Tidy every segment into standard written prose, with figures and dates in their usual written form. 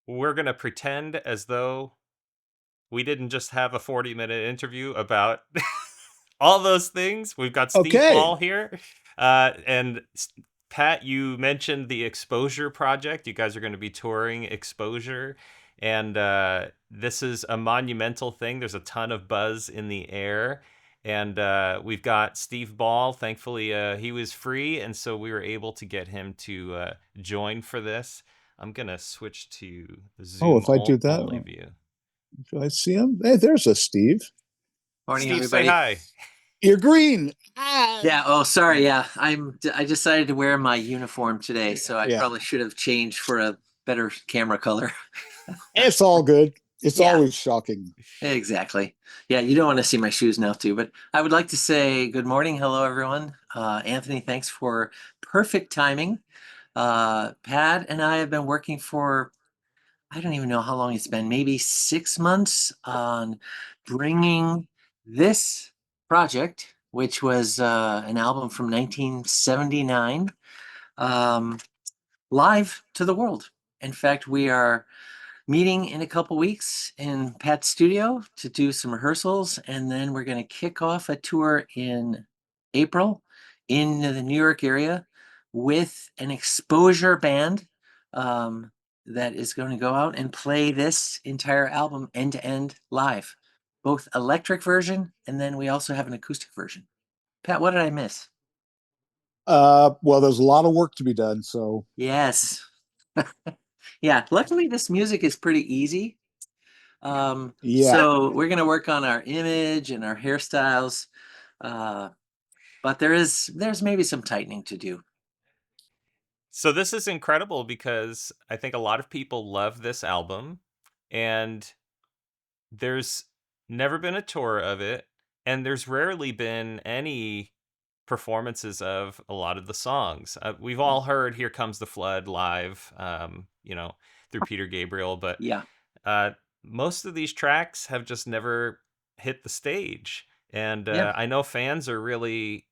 we're gonna pretend as though we didn't just have a 40-minute interview about all those things. We've got Steve Okay. Ball here. And Pat, you mentioned the Exposure Project. You guys are going to be touring Exposure. And this is a monumental thing. There's a ton of buzz in the air. And we've got Steve Ball. Thankfully, he was free. And so we were able to get him to join for this. I'm going to switch to the Oh, Zoom if I do only that, view. do I see him? Hey, there's a Steve. Morning, Steve, say everybody. hi. You're green. Ah. Yeah. Oh, sorry. Yeah, I decided to wear my uniform today, so I Yeah, probably should have changed for a better camera color. it's all good. It's Yeah, always shocking. exactly. Yeah, you don't want to see my shoes now, too. But I would like to say good morning, hello, everyone. Anthony, thanks for perfect timing. Pat and I have been working for I don't even know how long it's been, maybe 6 months on bringing this project, which was an album from 1979, um, live to the world. In fact, we are meeting in a couple weeks in Pat's studio to do some rehearsals, and then we're going to kick off a tour in April in the New York area with an exposure band um, that is going to go out and play this entire album end to end live, both electric version and then we also have an acoustic version. Pat, what did I miss? Well, there's a lot of work to be done, so Yes. Yeah, luckily this music is pretty easy. yeah. So we're gonna work on our image and our hairstyles, uh, but there's maybe some tightening to do. So this is incredible because I think a lot of people love this album, and there's never been a tour of it, and there's rarely been any performances of a lot of the songs. We've all heard "Here Comes the Flood" live, through Peter Gabriel, but Yeah, uh, most of these tracks have just never hit the stage. And yeah. I know fans are really,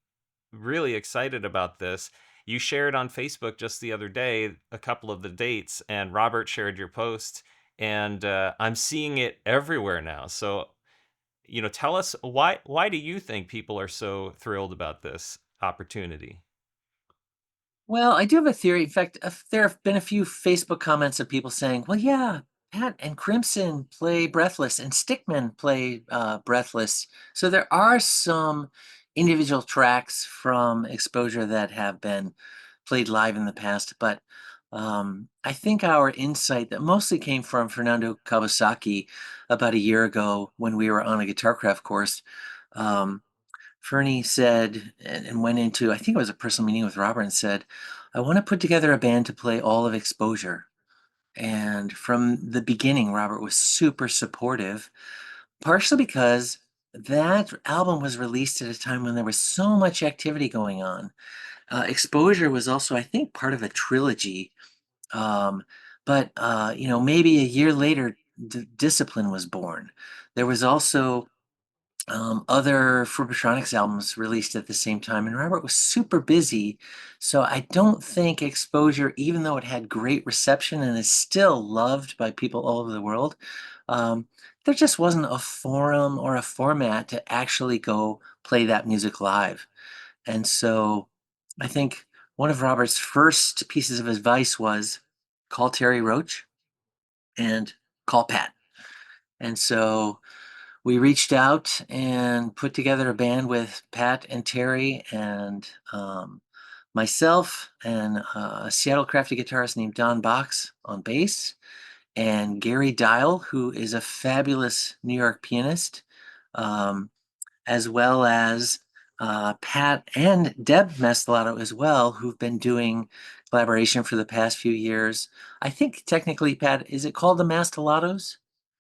really excited about this. You shared on Facebook just the other day a couple of the dates, and Robert shared your post, and I'm seeing it everywhere now. So, tell us why do you think people are so thrilled about this opportunity? Well, I do have a theory. In fact, there have been a few Facebook comments of people saying, "Well, yeah, Pat and Crimson play Breathless, and Stickman play Breathless." So there are some individual tracks from Exposure that have been played live in the past, but I think our insight that mostly came from Fernando Kabusacki about a year ago when we were on a Guitarcraft course. Um, Fernie said and went into, I think it was a personal meeting with Robert and said, I want to put together a band to play all of Exposure. And from the beginning, Robert was super supportive, partially because that album was released at a time when there was so much activity going on. Exposure was also, I think, part of a trilogy. Um, but maybe a year later, Discipline was born. There was also other Frippatronics albums released at the same time, and Robert was super busy. So I don't think Exposure, even though it had great reception and is still loved by people all over the world, um, there just wasn't a forum or a format to actually go play that music live. And so I think one of Robert's first pieces of advice was call Terry Roche and call Pat. And so we reached out and put together a band with Pat and Terry and myself and a Seattle Crafty guitarist named Don Box on bass, and Garry Dial, who is a fabulous New York pianist, um, as well as Pat and Deb Mastelotto as well, who've been doing collaboration for the past few years. I think technically, Pat, is it called the Mastelottos?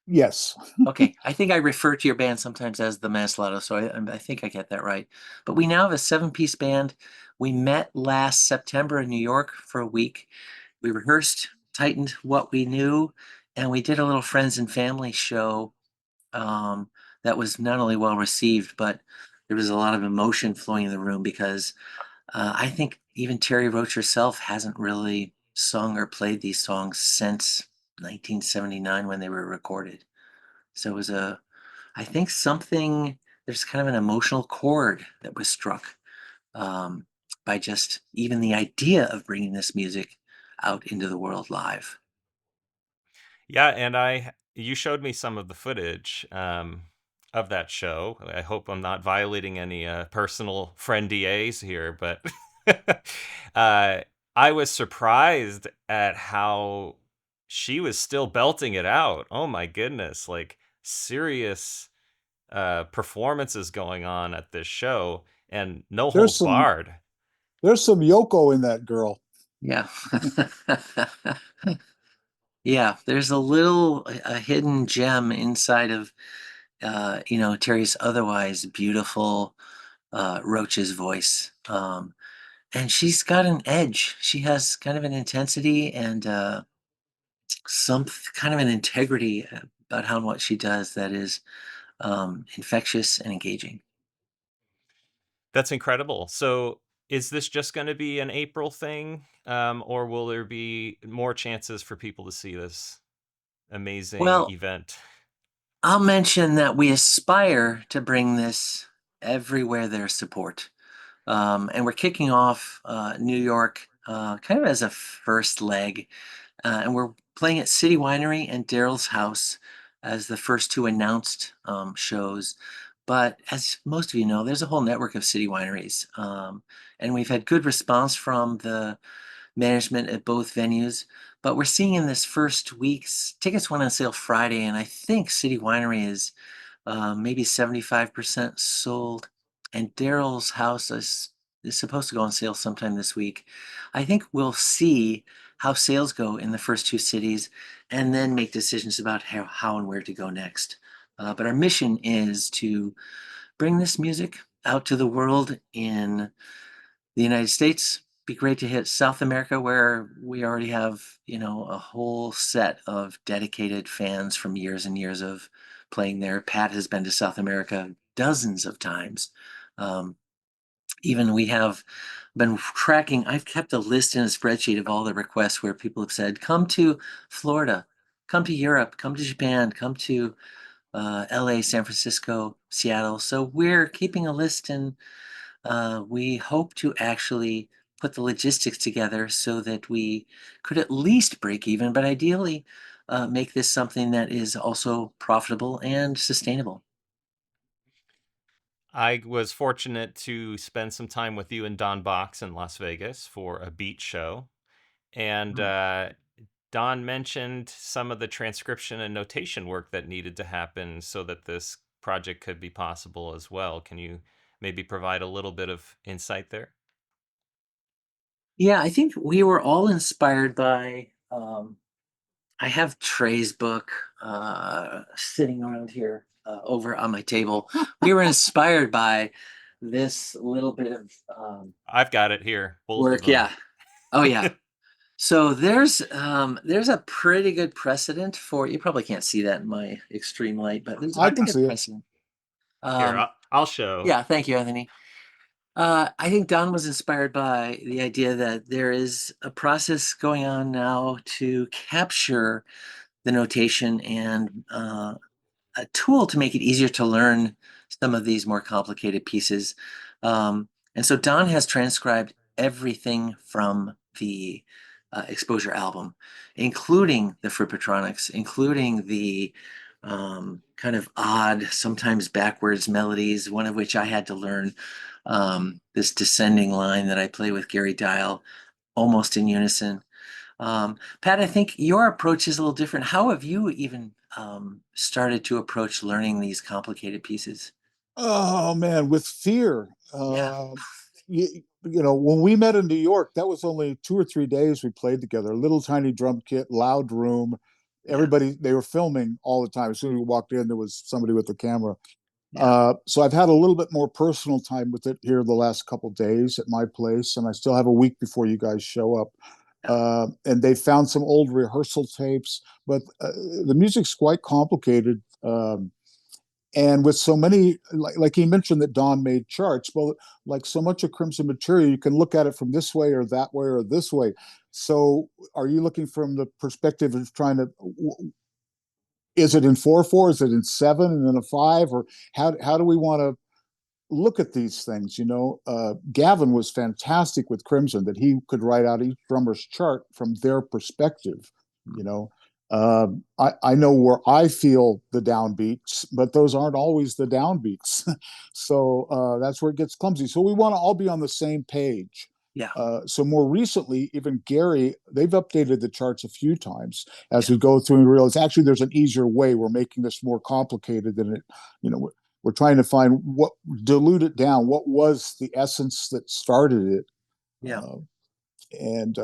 Yes. Okay, I think I refer to your band sometimes as the Mastelotto, so I think I get that right. But we now have a seven-piece band. We met last September in New York for a week. We rehearsed, tightened what we knew, and we did a little friends and family show that was not only well received, but there was a lot of emotion flowing in the room because I think even Terry Roach herself hasn't really sung or played these songs since 1979 when they were recorded. So it was I think something, there's kind of an emotional chord that was struck um, by just even the idea of bringing this music out into the world live. Yeah, and you showed me some of the footage of that show. I hope I'm not violating any personal friendias here, but uh, I was surprised at how she was still belting it out. Oh my goodness, like serious performances going on at this show, and no There's holds some barred. there's some Yoko in that girl. Yeah. Yeah, there's a hidden gem inside of Terry's otherwise beautiful Roche's voice. And she's got an edge. She has kind of an intensity and some kind of an integrity about how and what she does that is infectious and engaging. That's incredible. So, is this just going to be an April thing, or will there be more chances for people to see this amazing Well, event? I'll mention that we aspire to bring this everywhere there's support. And we're kicking off New York kind of as a first leg. And we're playing at City Winery and Daryl's House as the first two announced shows. But as most of you know, there's a whole network of city wineries. And we've had good response from the management at both venues. But we're seeing in this first week's tickets went on sale Friday, and I think City Winery is maybe 75% sold. And Daryl's House is supposed to go on sale sometime this week. I think we'll see how sales go in the first two cities and then make decisions about how and where to go next. But our mission is to bring this music out to the world in the United States. Be great to hit South America, where we already have, a whole set of dedicated fans from years and years of playing there. Pat has been to South America dozens of times. Um, Even we have been tracking, I've kept a list in a spreadsheet of all the requests where people have said, come to Florida, come to Europe, come to Japan, come to LA, San Francisco, Seattle. So we're keeping a list, and we hope to actually put the logistics together so that we could at least break even, but ideally make this something that is also profitable and sustainable. I was fortunate to spend some time with you and Don Box in Las Vegas for a beat show, and Mm. Don mentioned some of the transcription and notation work that needed to happen so that this project could be possible as well. Can you maybe provide a little bit of insight there? Yeah, I think we were all inspired by. I have Trey's book sitting around here over on my table. We were inspired by this little bit of I've got it here, both of work. them. Yeah. Oh, yeah. So there's a pretty good precedent for, you probably can't see that in my extreme light, but there's a I pretty can good see it. precedent. Here, Um, I'll show. yeah, thank you, Anthony. I think Don was inspired by the idea that there is a process going on now to capture the notation and a tool to make it easier to learn some of these more complicated pieces. And so Don has transcribed everything from the Exposure album, including the Frippatronics, including the kind of odd, sometimes backwards melodies, one of which I had to learn this descending line that I play with Garry Dial almost in unison. Pat, I think your approach is a little different. How have you even started to approach learning these complicated pieces? Oh man, with fear. Yeah, When we met in New York, that was only 2 or 3 days we played together. A little tiny drum kit, loud room. yeah, Everybody, they were filming all the time. As soon as we walked in, there was somebody with the camera. yeah. So I've had a little bit more personal time with it here the last couple days at my place, and I still have a week before you guys show up. Yeah. And they found some old rehearsal tapes, but the music's quite complicated. And with so many, like he mentioned that Don made charts. Well, like so much of Crimson material, you can look at it from this way or that way or this way. So are you looking from the perspective of trying to, is it in 4/4? Is it in 7 and then a 5? Or how do we want to look at these things? Gavin was fantastic with Crimson, that he could write out each drummer's chart from their perspective. you know I know where I feel the downbeats, but those aren't always the downbeats. So that's where it gets clumsy. So we want to all be on the same page. Yeah. So more recently, even Garry, they've updated the charts a few times as Yeah. we go through and realize actually there's an easier way. We're making this more complicated than it. We're trying to find what, dilute it down. What was the essence that started it? Yeah. And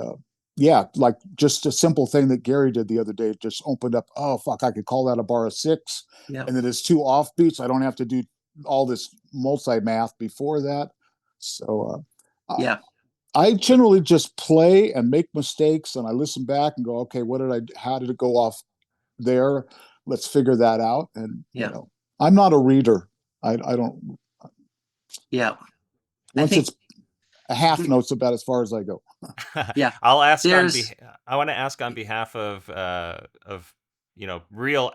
yeah, like just a simple thing that Garry did the other day, just opened up. Oh fuck, I could call that a bar of 6, Yeah. and then it's 2 offbeats. I don't have to do all this multi math before that. So Yeah. I generally just play and make mistakes, and I listen back and go, okay, how did it go off there? Let's figure that out. And Yeah. I'm not a reader. I don't. Yeah. I Once think, it's a half note's about as far as I go. yeah, I'll ask there's, I want to ask on behalf of real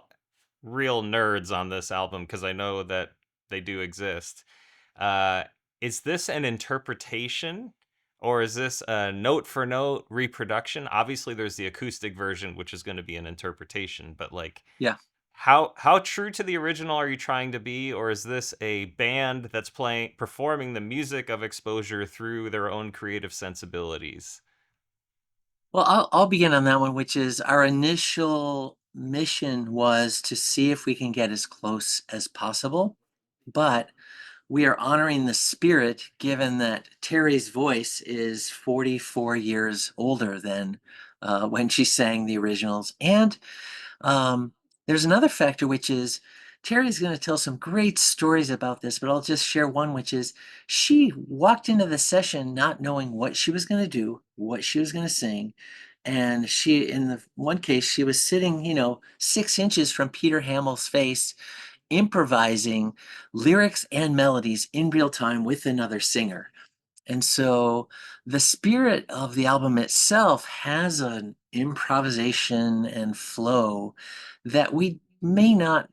nerds on this album, because I know that they do exist. Uh, is this an interpretation, or is this a note for note reproduction? Obviously, there's the acoustic version, which is going to be an interpretation, but like, yeah. how true to the original are you trying to be, or is this a band that's performing the music of Exposure through their own creative sensibilities? Well, I'll begin on that one, which is our initial mission was to see if we can get as close as possible, but we are honoring the spirit, given that Terry's voice is 44 years older than when she sang the originals. And Um, there's another factor, which is Terry's going to tell some great stories about this, but I'll just share one, which is she walked into the session not knowing what she was going to do, what she was going to sing. And she, in the one case, she was sitting, 6 inches from Peter Hamill's face, improvising lyrics and melodies in real time with another singer. And so the spirit of the album itself has an improvisation and flow that we may not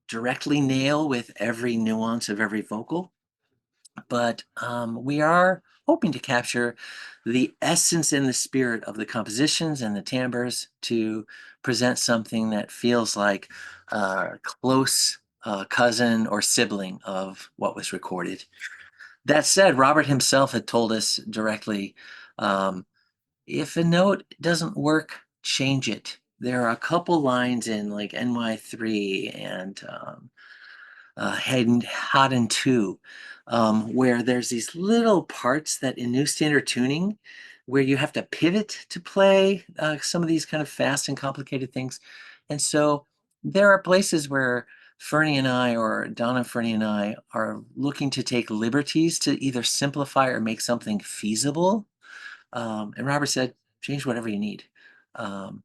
directly nail with every nuance of every vocal, but we are hoping to capture the essence and the spirit of the compositions and the timbres to present something that feels like a close cousin or sibling of what was recorded. That said, Robert himself had told us directly, um, if a note doesn't work, change it. There are a couple lines in like NY3 and Hot and 2, where there's these little parts that in new standard tuning where you have to pivot to play some of these kind of fast and complicated things. And so there are places where Fernie and I, or Donna, Fernie and I, are looking to take liberties to either simplify or make something feasible. And Robert said, change whatever you need. Um,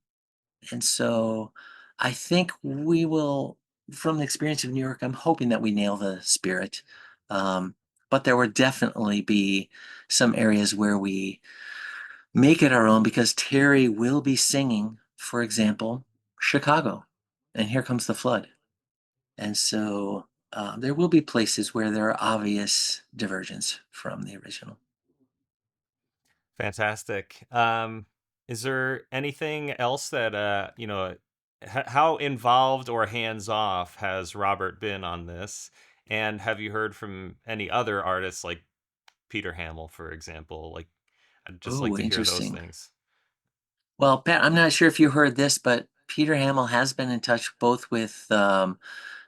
and so I think we will, from the experience of New York, I'm hoping that we nail the spirit. Um, but there will definitely be some areas where we make it our own, because Terry will be singing, for example, Chicago, and Here Comes the Flood. And so there will be places where there are obvious diversions from the original. Fantastic. Is there anything else that how involved or hands off has Robert been on this? And have you heard from any other artists like Peter Hamill, for example? Like, I'd just like Oh, to hear those interesting. things. Well, Pat, I'm not sure if you heard this, but Peter Hamill has been in touch both with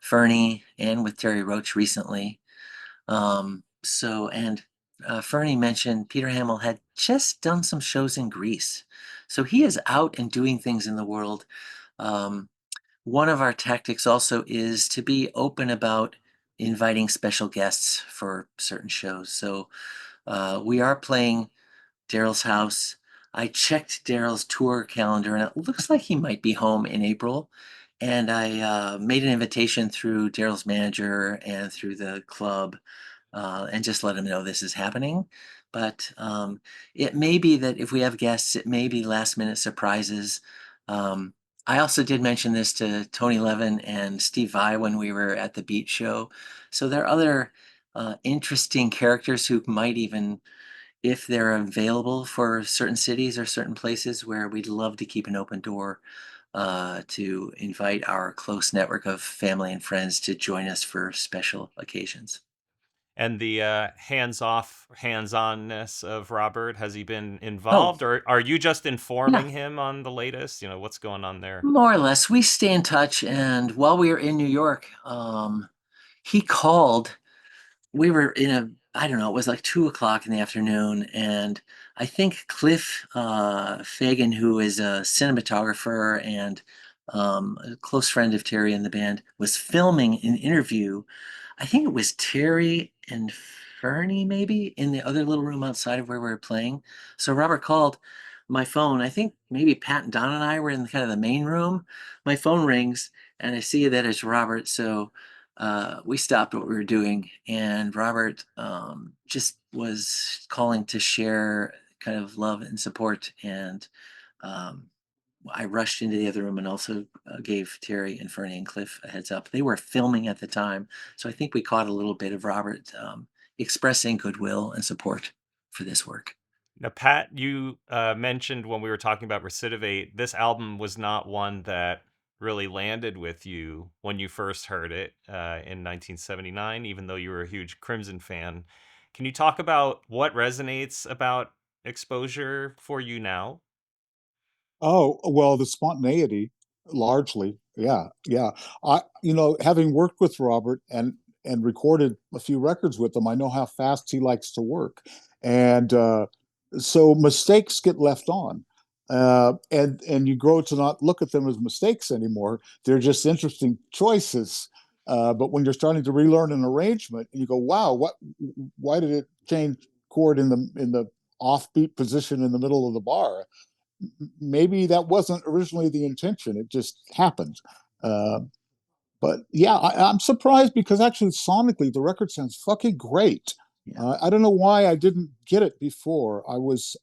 Fernie and with Terry Roche recently. Fernie mentioned Peter Hamill had just done some shows in Greece. So he is out and doing things in the world. Um, One of our tactics also is to be open about inviting special guests for certain shows. So we are playing Daryl's house. I checked Daryl's tour calendar, and it looks like he might be home in April. and I made an invitation through Daryl's manager and through the club, and just let him know this is happening. But it may be that if we have guests, it may be last minute surprises. Um, I also did mention this to Tony Levin and Steve Vai when we were at the Beat Show. So there are other interesting characters who might even, if they're available for certain cities or certain places, where we'd love to keep an open door to invite our close network of family and friends to join us for special occasions. And the hands-off, hands-onness of Robert, has he been Oh, involved, or are you just yeah, informing him on the latest? What's going on there? more or less. We stay in touch. And while we were in New York, he called. We were in a, I don't know, it was like 2 o'clock in the afternoon. And I think Cliff Fagan, who is a cinematographer and a close friend of Terry and the band, was filming an interview. I think it was Terry and Fernie, maybe, in the other little room outside of where we were playing. So Robert called my phone. I think maybe Pat and Don and I were in kind of the main room. My phone rings and I see that it's Robert. So we stopped what we were doing, and Robert just was calling to share kind of love and support. And um, I rushed into the other room and also gave Terry and Fernie and Cliff a heads up. They were filming at the time, so I think we caught a little bit of Robert expressing goodwill and support for this work. Now, Pat, you mentioned when we were talking about Recidivate, this album was not one that really landed with you when you first heard it in 1979, even though you were a huge Crimson fan. Can you talk about what resonates about Exposure for you now? Oh, well, the spontaneity, largely. Yeah, yeah. Having worked with Robert and recorded a few records with him, I know how fast he likes to work. And so mistakes get left on. And you grow to not look at them as mistakes anymore. They're just interesting choices. But when you're starting to relearn an arrangement and you go, wow, why did it change chord in the offbeat position in the middle of the bar? Maybe that wasn't originally the intention. It just happened. Uh, but yeah, I'm surprised because actually sonically the record sounds fucking great. Yeah. I don't know why I didn't get it before. I was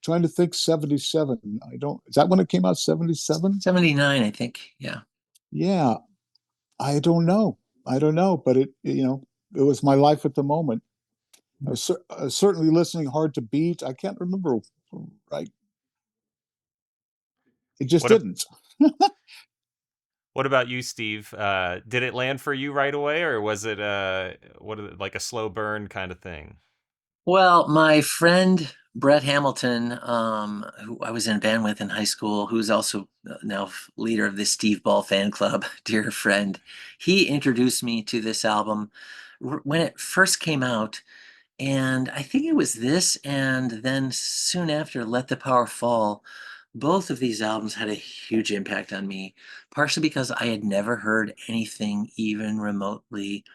trying to think 77. I don't, is that when it came out? 77? 79, I think. Yeah. Yeah, I don't know. I don't know, but it was my life at the moment. I was certainly listening hard to beat. I can't remember. Right. It just What a, didn't. what about you, Steve? Did it land for you right away, or was it like a slow burn kind of thing? Well, my friend Brett Hamilton, who I was in a band with in high school, who's also now leader of the Steve Ball fan club, dear friend, he introduced me to this album when it first came out. And I think it was this, and then soon after, Let the Power Fall. Both of these albums had a huge impact on me, partially because I had never heard anything even remotely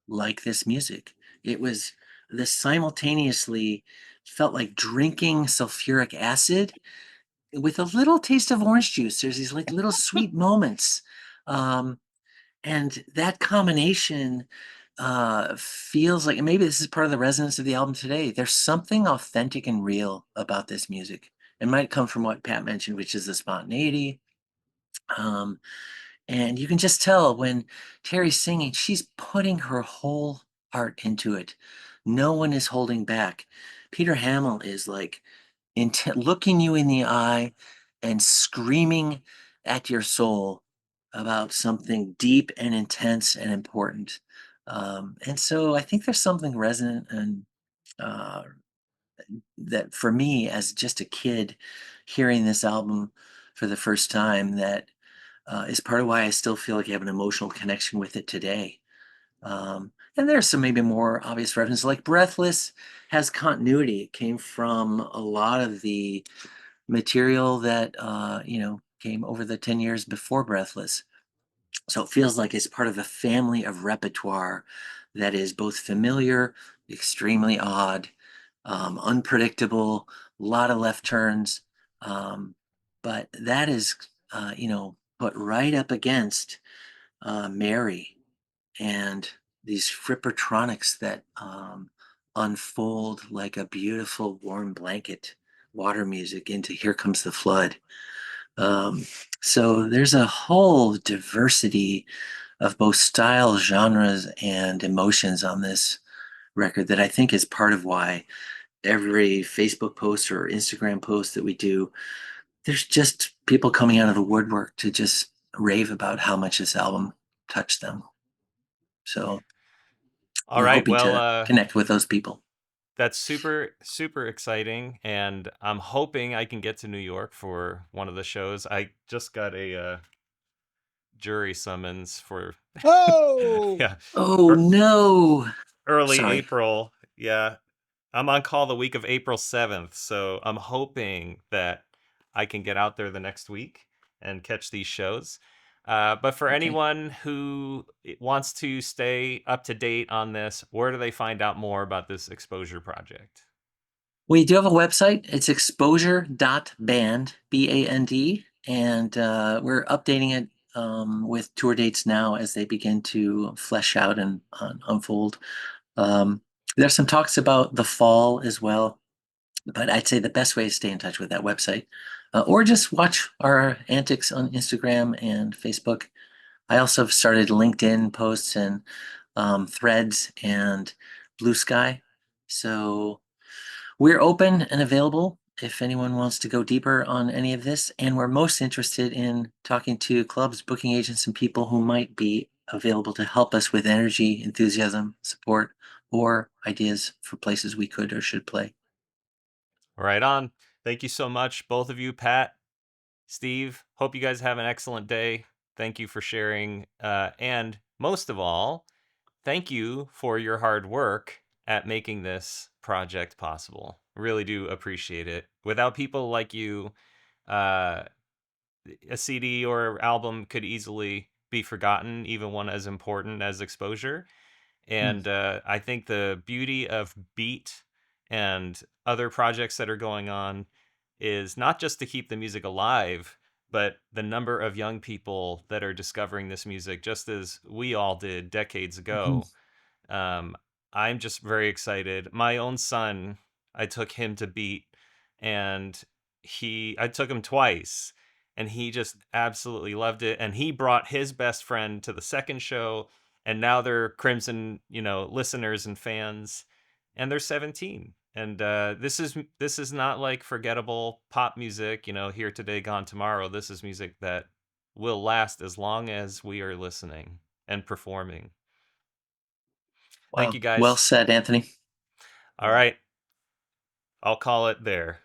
like this music. It was this simultaneously felt like drinking sulfuric acid with a little taste of orange juice. There's these like little sweet moments. Um, and that combination feels like, and maybe this is part of the resonance of the album today. There's something authentic and real about this music. It might come from what Pat mentioned, which is the spontaneity. Um, and you can just tell when Terry's singing, she's putting her whole heart into it. No one is holding back. Peter Hamill is like looking you in the eye and screaming at your soul about something deep and intense and important. And so I think there's something resonant and uh, that for me, as just a kid, hearing this album for the first time, that is part of why I still feel like I have an emotional connection with it today. And there's some maybe more obvious references, like Breathless has continuity. It came from a lot of the material that, came over the 10 years before Breathless. So it feels like it's part of a family of repertoire that is both familiar, extremely odd, unpredictable, a lot of left turns. Um, but that is, put right up against Mary and these Frippertronics that unfold like a beautiful warm blanket water music into Here Comes the Flood. Um, so there's a whole diversity of both style, genres, and emotions on this record that I think is part of why every Facebook post or Instagram post that we do, there's just people coming out of the woodwork to just rave about how much this album touched them. So All we're right. hoping Well, to connect with those people. that's super, super exciting. And I'm hoping I can get to New York for one of the shows. I just got a jury summons for, Oh, yeah, Oh ear- no. early Sorry. April. Yeah. I'm on call the week of April 7th. So I'm hoping that I can get out there the next week and catch these shows. But for Okay. anyone who wants to stay up to date on this, where do they find out more about this exposure project? We do have a website. It's exposure.band, B-A-N-D, and we're updating it with tour dates now as they begin to flesh out and unfold. Um, there's some talks about the fall as well, but I'd say the best way is stay in touch with that website, or just watch our antics on Instagram and Facebook. I also have started LinkedIn posts and threads and Blue Sky. So we're open and available if anyone wants to go deeper on any of this. And we're most interested in talking to clubs, booking agents, and people who might be available to help us with energy, enthusiasm, support, or ideas for places we could or should play. Right on. Thank you so much, both of you, Pat, Steve. Hope you guys have an excellent day. Thank you for sharing. And most of all, thank you for your hard work at making this project possible. Really do appreciate it. Without people like you, uh, a CD or album could easily be forgotten, even one as important as Exposure. hmm. And I think the beauty of Beat and other projects that are going on is not just to keep the music alive, but the number of young people that are discovering this music, just as we all did decades Hmm. ago. um, I'm just very excited. My own son, I took him to Beat, and I took him twice, and he just absolutely loved it. And he brought his best friend to the second show, and now they're Crimson, listeners and fans, and they're 17. And this is not like forgettable pop music, here today, gone tomorrow. This is music that will last as long as we are listening and performing. Thank Wow. you, Well guys. said, Anthony. All right. I'll call it there.